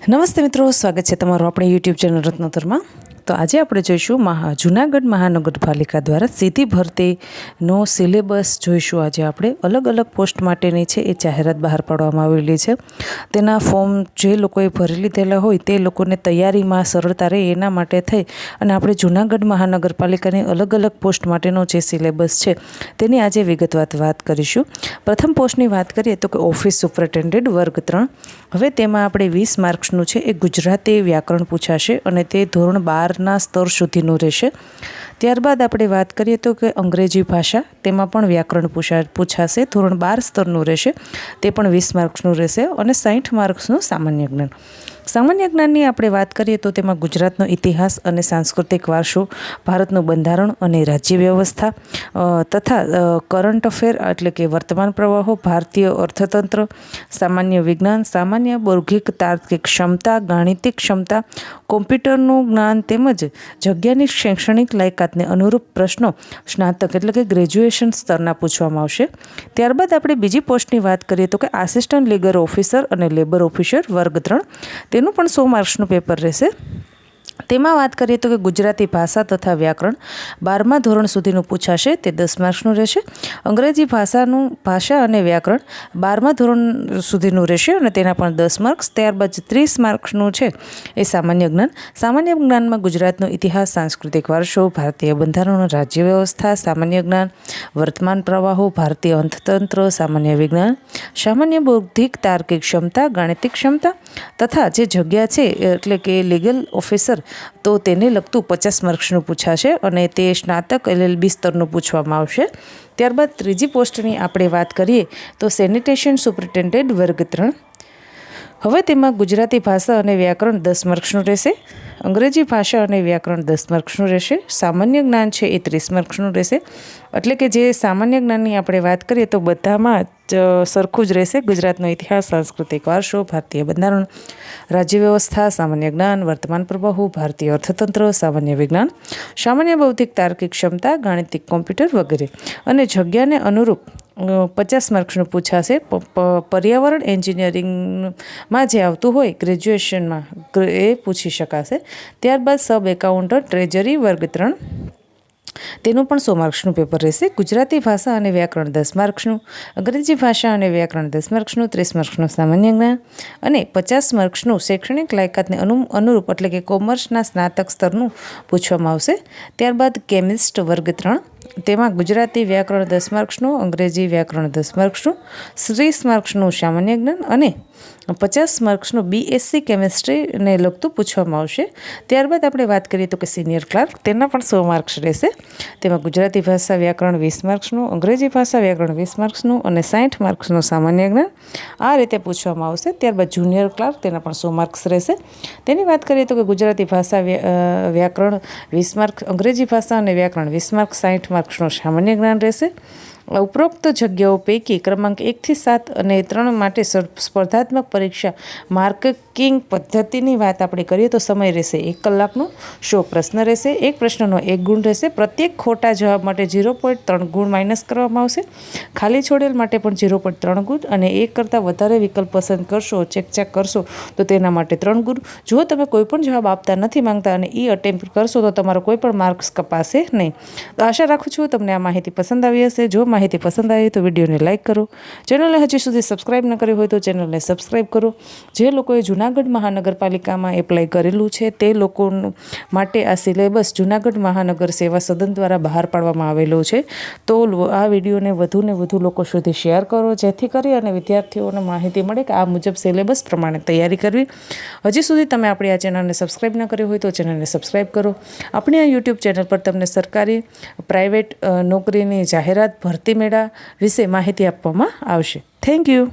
નમસ્તે મિત્રો, સ્વાગત છે તમારું આપણી યુટ્યુબ ચેનલ રત્નોત્તરમાં। તો આજે આપણે જોઈશું જૂનાગઢ મહાનગરપાલિકા દ્વારા સીધી ભરતીનો સિલેબસ જોઈશું। આજે આપણે અલગ અલગ પોસ્ટ માટેની છે એ જાહેરાત બહાર પાડવામાં આવેલી છે। તેના ફોર્મ જે લોકોએ ભરી લીધેલા હોય તે લોકોને તૈયારીમાં સરળતા રહે એના માટે થઈ અને આપણે જૂનાગઢ મહાનગરપાલિકાની અલગ અલગ પોસ્ટ માટેનો જે સિલેબસ છે તેની આજે વિગતવાર વાત કરીશું। પ્રથમ પોસ્ટની વાત કરીએ તો કે ઓફિસ સુપરિન્ટેન્ડન્ટ વર્ગ 3। હવે તેમાં આપણે 20 માર્ક્સનું છે એ ગુજરાતી વ્યાકરણ પૂછાશે અને તે ધોરણ 12ના સ્તર સુધીનું રહેશે। ત્યારબાદ આપણે વાત કરીએ તો કે અંગ્રેજી ભાષા, તેમાં પણ વ્યાકરણ પૂછાશે, ધોરણ 12 સ્તરનું રહેશે, તે પણ 20 માર્ક્સનું રહેશે અને 60 માર્ક્સનું સામાન્ય જ્ઞાન। સામાન્ય જ્ઞાનની આપણે વાત કરીએ તો તેમાં ગુજરાતનો ઇતિહાસ અને સાંસ્કૃતિક વારસો, ભારતનું બંધારણ અને રાજ્ય વ્યવસ્થા તથા કરંટ અફેર એટલે કે વર્તમાન પ્રવાહો, ભારતીય અર્થતંત્ર, સામાન્ય વિજ્ઞાન, સામાન્ય બૌદ્ધિક તાર્કિક ક્ષમતા, ગાણિતિક ક્ષમતા, કોમ્પ્યુટરનું જ્ઞાન તેમજ જગ્યાની શૈક્ષણિક લાયકાતને અનુરૂપ પ્રશ્નો સ્નાતક એટલે કે ગ્રેજ્યુએશન સ્તરના પૂછવામાં આવશે। ત્યારબાદ આપણે બીજી પોસ્ટની વાત કરીએ તો કે આસિસ્ટન્ટ લીગલ ઓફિસર અને લેબર ઓફિસર વર્ગ 3, તેનું પણ 100 માર્ક્સનું પેપર રહેશે। તેમાં વાત કરીએ તો કે ગુજરાતી ભાષા તથા વ્યાકરણ 12મા ધોરણ સુધીનું પૂછાશે, તે 10 માર્ક્સનું રહેશે। અંગ્રેજી ભાષા અને વ્યાકરણ 12મા ધોરણ સુધીનું રહેશે અને તેના પણ 10 માર્ક્સ। ત્યારબાદ 30 માર્ક્સનું છે એ સામાન્ય જ્ઞાન। સામાન્ય જ્ઞાનમાં ગુજરાતનો ઇતિહાસ, સાંસ્કૃતિક વારસો, ભારતીય બંધારણ, રાજ્ય વ્યવસ્થા, સામાન્ય જ્ઞાન, વર્તમાન પ્રવાહો, ભારતીય અર્થતંત્ર, સામાન્ય વિજ્ઞાન, સામાન્ય બૌદ્ધિક તાર્કિક ક્ષમતા, ગાણિતિક ક્ષમતા તથા જે જગ્યા છે એટલે કે લીગલ ઓફિસર તો તેને લગતું 50 માર્ક્સનું પૂછાશે અને તે સ્નાતક LLB સ્તરનું પૂછવામાં આવશે। ત્યારબાદ ત્રીજી પોસ્ટની આપણે વાત કરીએ તો સેનિટેશન સુપરિન્ટેન્ડન્ટ વર્ગ 3। હવે તેમાં ગુજરાતી ભાષા અને વ્યાકરણ 10 માર્ક્સનું રહેશે, અંગ્રેજી ભાષા અને વ્યાકરણ 10 માર્ક્સનું રહેશે, સામાન્ય જ્ઞાન છે એ 30 માર્ક્સનું રહેશે। એટલે કે જે સામાન્ય જ્ઞાનની આપણે વાત કરીએ તો બધામાં જ સરખું જ રહેશે। ગુજરાતનો ઇતિહાસ, સાંસ્કૃતિક વારસો, ભારતીય બંધારણ, રાજ્ય વ્યવસ્થા, સામાન્ય જ્ઞાન, વર્તમાન પ્રવાહો, ભારતીય અર્થતંત્ર, સામાન્ય વિજ્ઞાન, સામાન્ય બૌદ્ધિક તાર્કિક ક્ષમતા, ગાણિતિક કોમ્પ્યુટર વગેરે અને જગ્યાને અનુરૂપ 50 માર્ક્સનું પૂછાશે। પર્યાવરણ એન્જિનિયરિંગમાં જે આવતું હોય ગ્રેજ્યુએશનમાં એ પૂછી શકાશે। ત્યારબાદ સબ એકાઉન્ટન્ટ ટ્રેજરી વર્ગ 3, તેનું પણ 100 માર્ક્સનું પેપર રહેશે। ગુજરાતી ભાષા અને વ્યાકરણ 10 માર્ક્સનું, અંગ્રેજી ભાષા અને વ્યાકરણ 10 માર્ક્સનું, 30 માર્ક્સનું સામાન્ય જ્ઞાન અને 50 માર્ક્સનું શૈક્ષણિક લાયકાતને અનુરૂપ એટલે કે કોમર્સના સ્નાતક સ્તરનું પૂછવામાં આવશે। ત્યારબાદ કેમિસ્ટ વર્ગ 3, તેમાં ગુજરાતી વ્યાકરણ 10 માર્ક્સનું, અંગ્રેજી વ્યાકરણ 10 માર્ક્સનું, 30 માર્ક્સનું સામાન્ય જ્ઞાન અને 50 માર્ક્સનું BSc કેમિસ્ટ્રીને લગતું પૂછવામાં આવશે। ત્યારબાદ આપણે વાત કરીએ તો કે સિનિયર ક્લાર્ક, તેના પણ 100 માર્ક્સ રહેશે। તેમાં ગુજરાતી ભાષા વ્યાકરણ 20 માર્ક્સનું, અંગ્રેજી ભાષા વ્યાકરણ 20 માર્ક્સનું અને 60 માર્ક્સનું સામાન્ય જ્ઞાન આ રીતે પૂછવામાં આવશે। ત્યારબાદ જુનિયર ક્લાર્ક, તેના પણ 100 માર્ક્સ રહેશે। તેની વાત કરીએ તો કે ગુજરાતી ભાષા વ્યાકરણ 20 માર્ક્સ, અંગ્રેજી ભાષા અને વ્યાકરણ 20 માર્ક્સ, 60 માર્ક્સનું સામાન્ય જ્ઞાન રહેશે। ઉપરોક્ત જગ્યાઓ પૈકી ક્રમાંક 1 થી 7 અને 3 માટે સ્પર્ધાત્મક પરીક્ષા માર્કિંગ પદ્ધતિની વાત આપણે કરીએ તો સમય રહેશે 1 કલાકનો, 100 પ્રશ્ન રહેશે, એક પ્રશ્નનો 1 ગુણ રહેશે, પ્રત્યેક ખોટા જવાબ માટે 0.3 ગુણ માઇનસ કરવામાં આવશે, ખાલી છોડેલ માટે પણ 0.3 ગુણ અને એક કરતાં વધારે વિકલ્પ પસંદ કરશો, ચેક કરશો તો તેના માટે 3 ગુણ। જો તમે કોઈ પણ જવાબ આપતા નથી માંગતા અને અટેમ્પ્ટ કરશો તો તમારો કોઈ પણ માર્ક્સ કપાશે નહીં। તો આશા રાખું છું તમને આ માહિતી પસંદ આવી હશે। જો માહિતી પસંદ આવી તો વિડીયોને લાઇક કરો, ચેનલને હજી સુધી સબસ્ક્રાઈબ ન કરી હોય તો ચેનલને સબસ્ક્રાઈબ કરો। જે લોકોએ જૂનાગઢ મહાનગરપાલિકામાં એપ્લાય કરેલું છે તે લોકો માટે આ સિલેબસ જૂનાગઢ મહાનગર સેવા સદન દ્વારા બહાર પાડવામાં આવેલો છે। તો આ વિડીયોને વધુને વધુ લોકો સુધી શેર કરો જેથી કરી અને વિદ્યાર્થીઓને માહિતી મળે કે આ મુજબ સિલેબસ પ્રમાણે તૈયારી કરવી। હજી સુધી તમે આપણી આ ચેનલને સબસ્ક્રાઈબ ન કરી હોય તો ચેનલને સબસ્ક્રાઈબ કરો। આપણી આ યુટ્યુબ ચેનલ પર તમને સરકારી, પ્રાઇવેટ નોકરીની જાહેરાત, ભરતી મેળા વિશે માહિતી આપવામાં આવશે। Thank you.